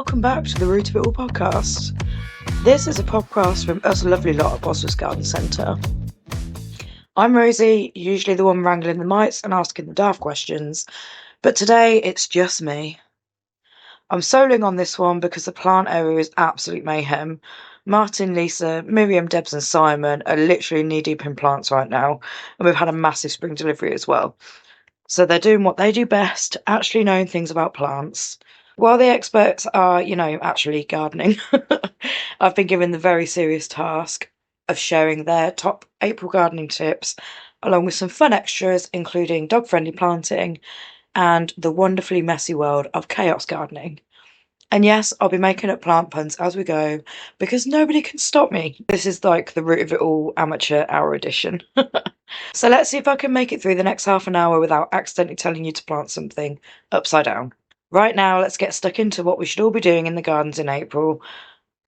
welcome back to the Root of It All podcast. This is a podcast from us lovely lot at Bosworth Garden Centre. I'm Rosie, usually the one wrangling the mites and asking the daft questions, but today it's just me. I'm soloing on this one because the plant area is absolute mayhem. Martin, Lisa, Miriam, Debs and Simon are literally knee-deep in plants right now, and we've had a massive spring delivery as well. So they're doing what they do best, actually knowing things about plants. While the experts are, actually gardening, I've been given the very serious task of sharing their top April gardening tips, along with some fun extras, including dog-friendly planting and the wonderfully messy world of chaos gardening. And yes, I'll be making up plant puns as we go, because nobody can stop me. This is like the Root of It All amateur hour edition. So let's see if I can make it through the next half an hour without accidentally telling you to plant something upside down. Right now, let's get stuck into what we should all be doing in the gardens in April.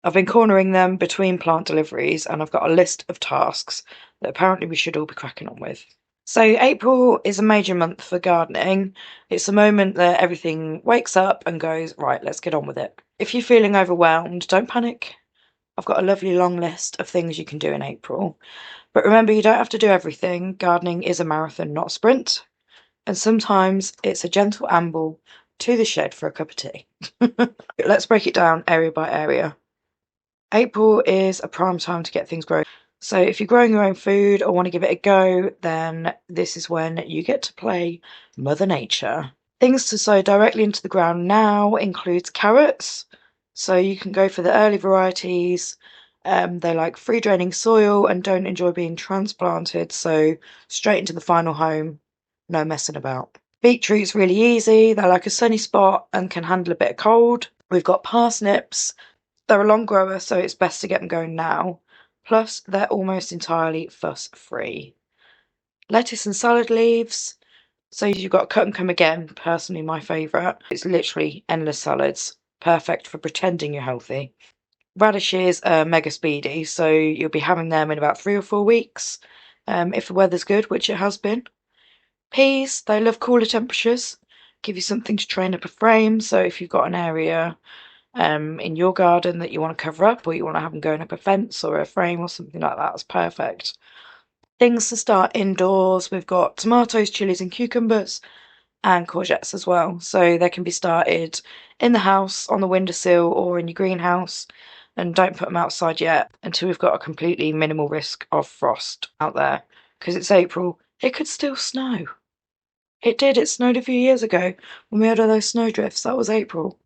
I've been cornering them between plant deliveries, and I've got a list of tasks that apparently we should all be cracking on with. So April is a major month for gardening. It's the moment that everything wakes up and goes, right, let's get on with it. If you're feeling overwhelmed, don't panic. I've got a lovely long list of things you can do in April. But remember, you don't have to do everything. Gardening is a marathon, not a sprint. And sometimes it's a gentle amble to the shed for a cup of tea. Let's break it down area by area. April is a prime time to get things growing. So if you're growing your own food or want to give it a go, then this is when you get to play Mother Nature. Things to sow directly into the ground now includes carrots. So you can go for the early varieties. They like free draining soil and don't enjoy being transplanted. So straight into the final home, no messing about. Beetroot's really easy. They're like a sunny spot and can handle a bit of cold. We've got parsnips. They're a long grower, so it's best to get them going now. Plus, they're almost entirely fuss-free. Lettuce and salad leaves. So you've got cut and come again, personally my favourite. It's literally endless salads. Perfect for pretending you're healthy. Radishes are mega speedy, so you'll be having them in about 3 or 4 weeks. If the weather's good, which it has been. Peas, they love cooler temperatures. Give you something to train up a frame, so if you've got an area in your garden that you want to cover up, or you want to have them going up a fence or a frame or something like that, it's perfect. Things to start indoors, we've got tomatoes, chilies and cucumbers and courgettes as well. So they can be started in the house, on the windowsill or in your greenhouse, and don't put them outside yet until we've got a completely minimal risk of frost out there. Because it's April, it could still snow. It did, it snowed a few years ago when we had all those snowdrifts. That was April.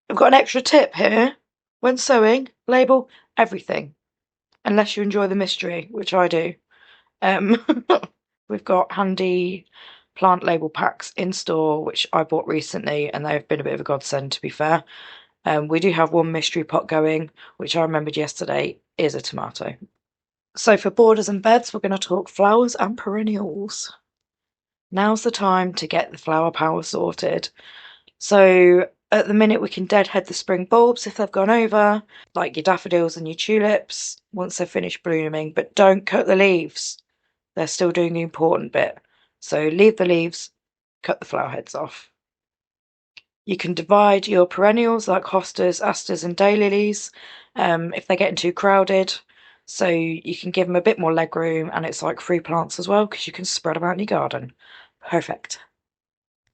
I've got an extra tip here. When sowing, label everything. Unless you enjoy the mystery, which I do. We've got handy plant label packs in store, which I bought recently, and they've been a bit of a godsend, to be fair. We do have one mystery pot going, which I remembered yesterday is a tomato. So for borders and beds, we're going to talk flowers and perennials. Now's the time to get the flower power sorted. So at the minute we can deadhead the spring bulbs if they've gone over, like your daffodils and your tulips, once they've finished blooming, but don't cut the leaves. They're still doing the important bit. So leave the leaves, cut the flower heads off. You can divide your perennials like hostas, asters and daylilies if they're getting too crowded. So you can give them a bit more leg room, and it's like free plants as well because you can spread them out in your garden. Perfect.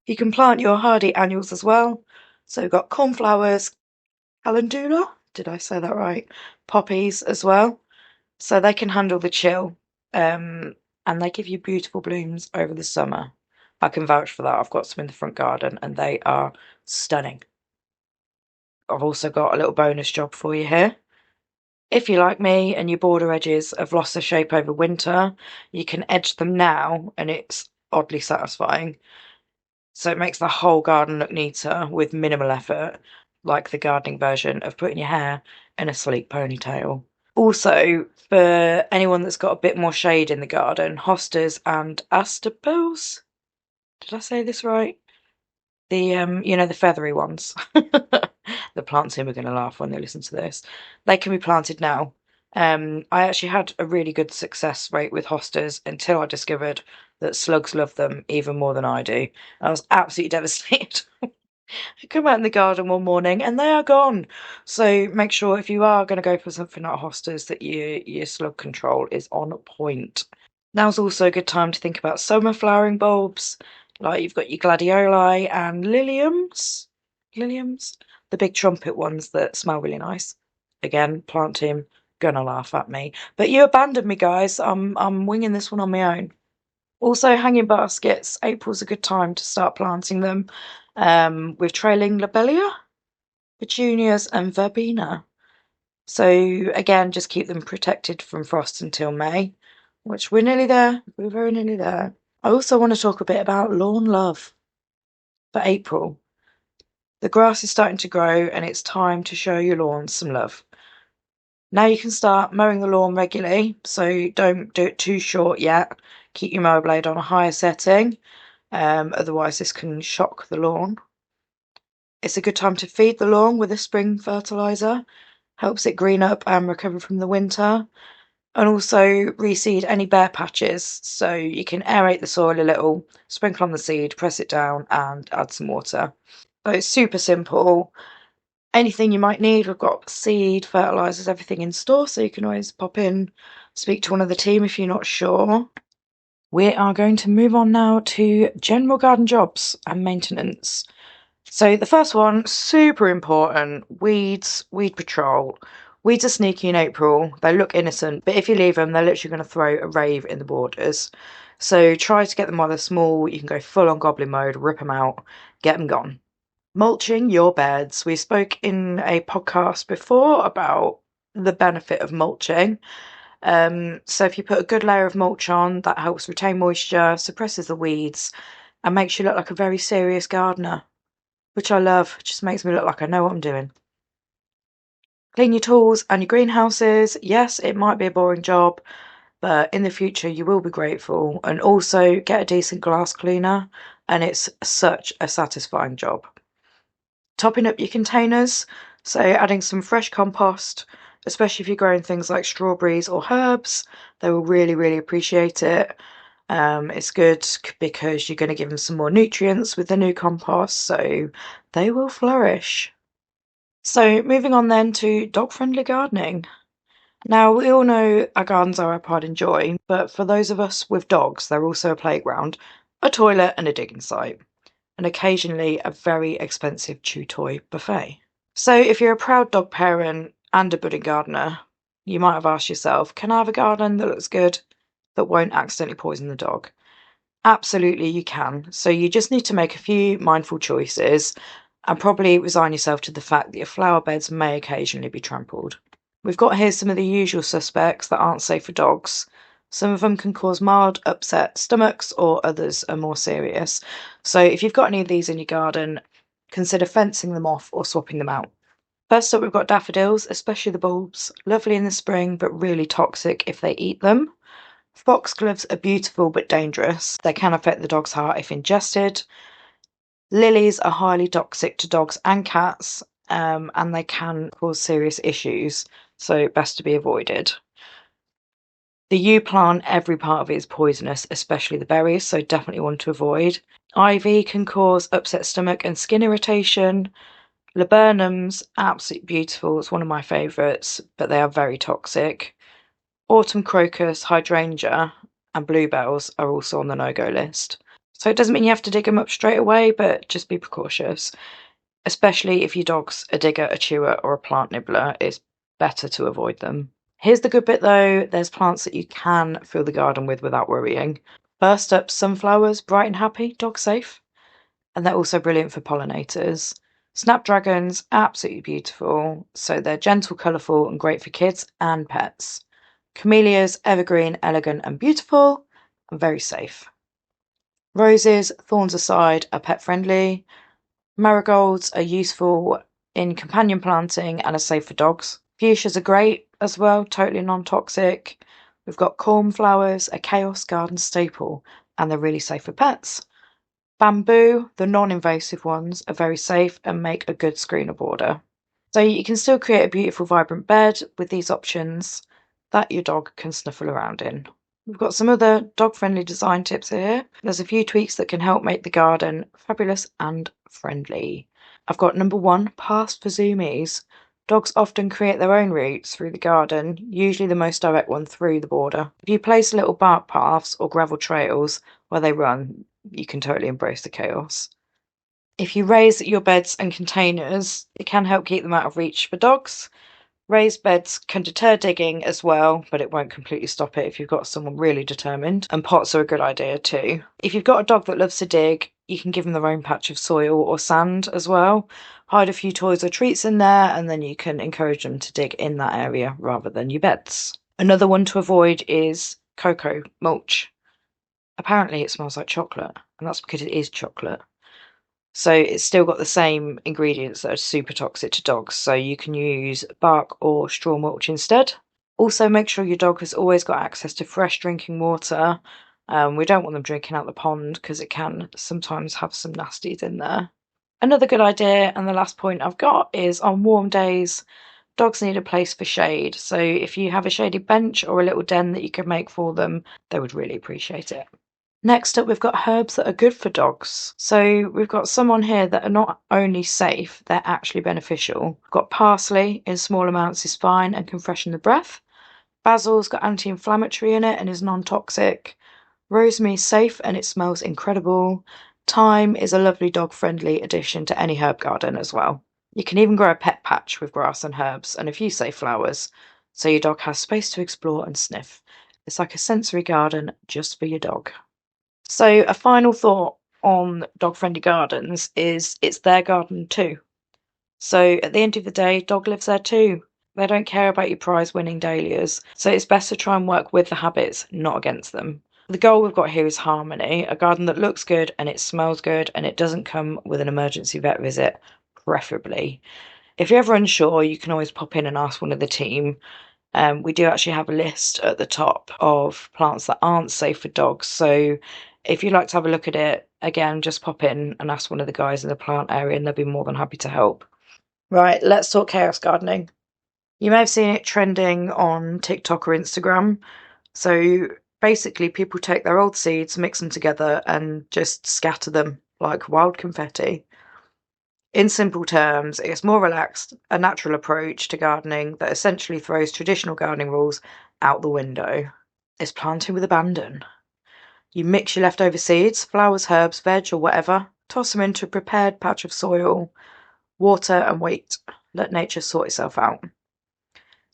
You can plant your hardy annuals as well. So we've got cornflowers, calendula, did I say that right? Poppies as well. So they can handle the chill, and they give you beautiful blooms over the summer. I can vouch for that. I've got some in the front garden and they are stunning. I've also got a little bonus job for you here. If you're like me and your border edges have lost their shape over winter, you can edge them now and it's oddly satisfying. So it makes the whole garden look neater with minimal effort, like the gardening version of putting your hair in a sleek ponytail. Also, for anyone that's got a bit more shade in the garden, hostas and asterbels. Did I say this right? The the feathery ones. The plant team are going to laugh when they listen to this. They can be planted now. I actually had a really good success rate with hostas until I discovered that slugs love them even more than I do. I was absolutely devastated. I come out in the garden one morning and they are gone. So make sure if you are going to go for something like hostas that your slug control is on point. Now's also a good time to think about summer flowering bulbs. Like you've got your gladioli and liliums. Liliums? The big trumpet ones that smell really nice. Again, plant team gonna laugh at me. But you abandoned me, guys. I'm winging this one on my own. Also, hanging baskets. April's a good time to start planting them with trailing lobelia, petunias, and verbena. So, again, just keep them protected from frost until May, which we're nearly there. We're very nearly there. I also want to talk a bit about lawn love for April. The grass is starting to grow and it's time to show your lawns some love. Now you can start mowing the lawn regularly, so don't do it too short yet. Keep your mower blade on a higher setting, otherwise this can shock the lawn. It's a good time to feed the lawn with a spring fertiliser, helps it green up and recover from the winter, and also reseed any bare patches, so you can aerate the soil a little, sprinkle on the seed, press it down and add some water. So it's super simple. Anything you might need, we've got seed, fertilisers, everything in store, so you can always pop in, speak to one of the team if you're not sure. We are going to move on now to general garden jobs and maintenance. So the first one, super important, weeds, weed patrol. Weeds are sneaky in April. They look innocent, but if you leave them, they're literally going to throw a rave in the borders. So try to get them while they're small. You can go full on goblin mode, rip them out, get them gone. Mulching your beds. We spoke in a podcast before about the benefit of mulching. So if you put a good layer of mulch on, that helps retain moisture, suppresses the weeds, and makes you look like a very serious gardener, which I love. It just makes me look like I know what I'm doing. Clean your tools and your greenhouses. Yes, it might be a boring job, but in the future you will be grateful. And also get a decent glass cleaner, and it's such a satisfying job. Topping up your containers, so adding some fresh compost, especially if you're growing things like strawberries or herbs, they will really, really appreciate it. It's good because you're going to give them some more nutrients with the new compost, so they will flourish. So moving on then to dog-friendly gardening. Now, we all know our gardens are our pride and joy, but for those of us with dogs, they're also a playground, a toilet and a digging site, and occasionally a very expensive chew toy buffet. So if you're a proud dog parent and a budding gardener, you might have asked yourself, can I have a garden that looks good that won't accidentally poison the dog? Absolutely you can. So you just need to make a few mindful choices and probably resign yourself to the fact that your flower beds may occasionally be trampled. We've got here some of the usual suspects that aren't safe for dogs. Some of them can cause mild upset stomachs, or others are more serious. So if you've got any of these in your garden, consider fencing them off or swapping them out. First up, we've got daffodils, especially the bulbs. Lovely in the spring, but really toxic if they eat them. Foxgloves are beautiful but dangerous. They can affect the dog's heart if ingested. Lilies are highly toxic to dogs and cats, and they can cause serious issues, so best to be avoided. The yew plant, every part of it is poisonous, especially the berries, so definitely want to avoid. Ivy can cause upset stomach and skin irritation. Laburnums, absolutely beautiful, it's one of my favourites, but they are very toxic. Autumn crocus, hydrangea, and bluebells are also on the no-go list. So it doesn't mean you have to dig them up straight away, but just be precautious. Especially if your dog's a digger, a chewer, or a plant nibbler, it's better to avoid them. Here's the good bit though, there's plants that you can fill the garden with without worrying. First up, sunflowers, bright and happy, dog safe. And they're also brilliant for pollinators. Snapdragons, absolutely beautiful, so they're gentle, colourful, and great for kids and pets. Camellias, evergreen, elegant, and beautiful, and very safe. Roses, thorns aside, are pet friendly. Marigolds are useful in companion planting and are safe for dogs. Fuchsias are great as well, totally non-toxic. We've got cornflowers, a chaos garden staple, and they're really safe for pets. Bamboo, the non-invasive ones, are very safe and make a good screener border. So you can still create a beautiful vibrant bed with these options that your dog can snuffle around in. We've got some other dog-friendly design tips here. There's a few tweaks that can help make the garden fabulous and friendly. I've got number 1, paths for zoomies. Dogs often create their own routes through the garden, usually the most direct one through the border. If you place little bark paths or gravel trails where they run, you can totally embrace the chaos. If you raise your beds and containers, it can help keep them out of reach for dogs. Raised beds can deter digging as well, but it won't completely stop it if you've got someone really determined. And pots are a good idea too. If you've got a dog that loves to dig, you can give them their own patch of soil or sand as well. Hide a few toys or treats in there, and then you can encourage them to dig in that area rather than your beds. Another one to avoid is cocoa mulch. Apparently it smells like chocolate, and that's because it is chocolate. So it's still got the same ingredients that are super toxic to dogs, so you can use bark or straw mulch instead. Also, make sure your dog has always got access to fresh drinking water. We don't want them drinking out the pond because it can sometimes have some nasties in there. Another good idea, and the last point I've got, is on warm days, dogs need a place for shade. So if you have a shaded bench or a little den that you can make for them, they would really appreciate it. Next up, we've got herbs that are good for dogs. So we've got some on here that are not only safe, they're actually beneficial. We've got parsley in small amounts is fine and can freshen the breath. Basil's got anti-inflammatory in it and is non-toxic. Rosemary is safe and it smells incredible. Thyme is a lovely dog-friendly addition to any herb garden as well. You can even grow a pet patch with grass and herbs and a few safe flowers, so your dog has space to explore and sniff. It's like a sensory garden just for your dog. So a final thought on dog-friendly gardens is it's their garden too. So at the end of the day, dog lives there too. They don't care about your prize-winning dahlias, so it's best to try and work with the habits, not against them. The goal we've got here is harmony, a garden that looks good and it smells good and it doesn't come with an emergency vet visit, preferably. If you're ever unsure, you can always pop in and ask one of the team. We do actually have a list at the top of plants that aren't safe for dogs. So if you'd like to have a look at it, again, just pop in and ask one of the guys in the plant area and they'll be more than happy to help. Right, let's talk chaos gardening. You may have seen it trending on TikTok or Instagram. So basically, people take their old seeds, mix them together, and just scatter them like wild confetti. In simple terms, it's more relaxed, a natural approach to gardening that essentially throws traditional gardening rules out the window. It's planting with abandon. You mix your leftover seeds, flowers, herbs, veg, or whatever, toss them into a prepared patch of soil, water, and wait. Let nature sort itself out.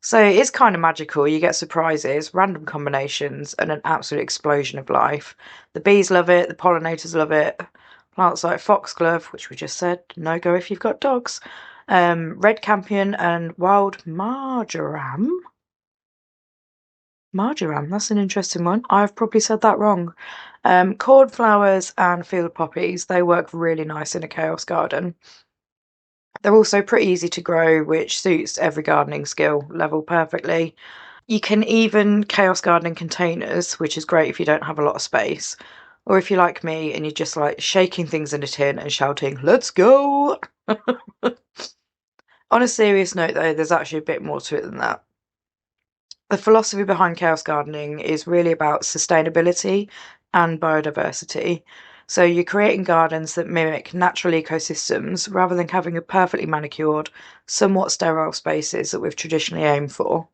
So it's kind of magical. You get surprises, random combinations, and an absolute explosion of life. The bees love it, the pollinators love it. Plants like foxglove, which we just said, no go if you've got dogs. Red campion and wild marjoram. Marjoram, that's an interesting one. I've probably said that wrong. Cornflowers and field poppies, they work really nice in a chaos garden. They're also pretty easy to grow, which suits every gardening skill level perfectly. You can even chaos garden in containers, which is great if you don't have a lot of space. Or if you're like me and you're just like shaking things in a tin and shouting, let's go! On a serious note though, there's actually a bit more to it than that. The philosophy behind chaos gardening is really about sustainability and biodiversity. So you're creating gardens that mimic natural ecosystems rather than having a perfectly manicured, somewhat sterile spaces that we've traditionally aimed for.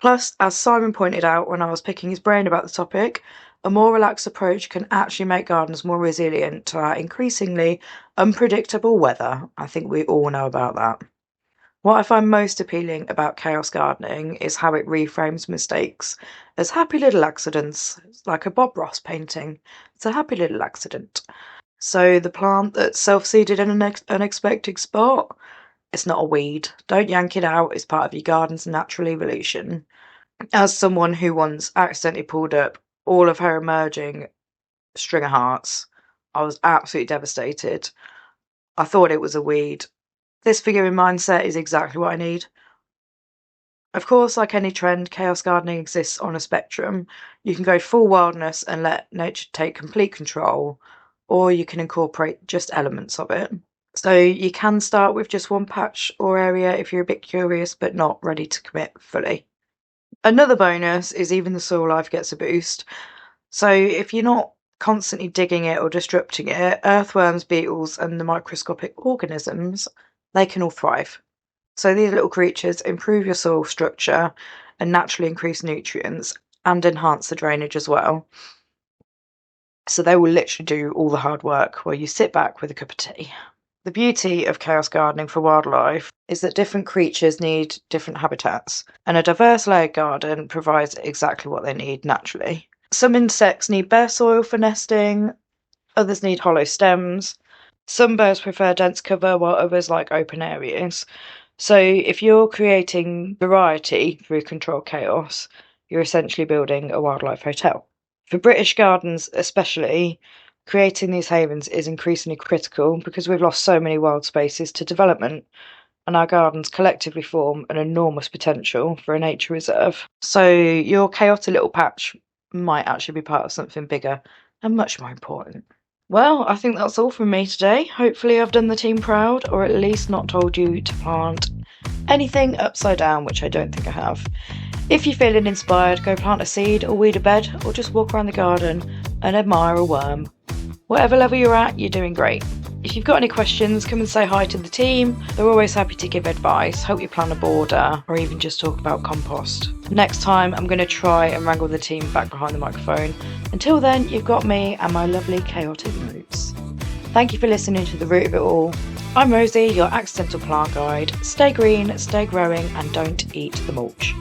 Plus, as Simon pointed out when I was picking his brain about the topic, a more relaxed approach can actually make gardens more resilient to our increasingly unpredictable weather. I think we all know about that. What I find most appealing about chaos gardening is how it reframes mistakes as happy little accidents. It's like a Bob Ross painting. It's a happy little accident. So the plant that's self-seeded in an unexpected spot, it's not a weed. Don't yank it out. It's part of your garden's natural evolution. As someone who once accidentally pulled up all of her emerging string of hearts, I was absolutely devastated. I thought it was a weed. This forgiving mindset is exactly what I need. Of course, like any trend, chaos gardening exists on a spectrum. You can go full wildness and let nature take complete control, or you can incorporate just elements of it. So you can start with just one patch or area if you're a bit curious but not ready to commit fully. Another bonus is even the soil life gets a boost. So if you're not constantly digging it or disrupting it, earthworms, beetles, and the microscopic organisms, they can all thrive. So these little creatures improve your soil structure and naturally increase nutrients and enhance the drainage as well. So they will literally do all the hard work while you sit back with a cup of tea. The beauty of chaos gardening for wildlife is that different creatures need different habitats, and a diverse layered garden provides exactly what they need naturally. Some insects need bare soil for nesting, others need hollow stems. Some birds prefer dense cover, while others like open areas. So if you're creating variety through controlled chaos, you're essentially building a wildlife hotel. For British gardens especially, creating these havens is increasingly critical because we've lost so many wild spaces to development, and our gardens collectively form an enormous potential for a nature reserve. So your chaotic little patch might actually be part of something bigger and much more important. Well, I think that's all from me today. Hopefully I've done the team proud, or at least not told you to plant anything upside down, which I don't think I have. If you're feeling inspired, go plant a seed or weed a bed, or just walk around the garden and admire a worm. Whatever level you're at, you're doing great. If you've got any questions, come and say hi to the team. They're always happy to give advice, help you plan a border, or even just talk about compost. Next time, I'm going to try and wrangle the team back behind the microphone. Until then, you've got me and my lovely chaotic moods. Thank you for listening to The Root of It All. I'm Rosie, your accidental plant guide. Stay green, stay growing, and don't eat the mulch.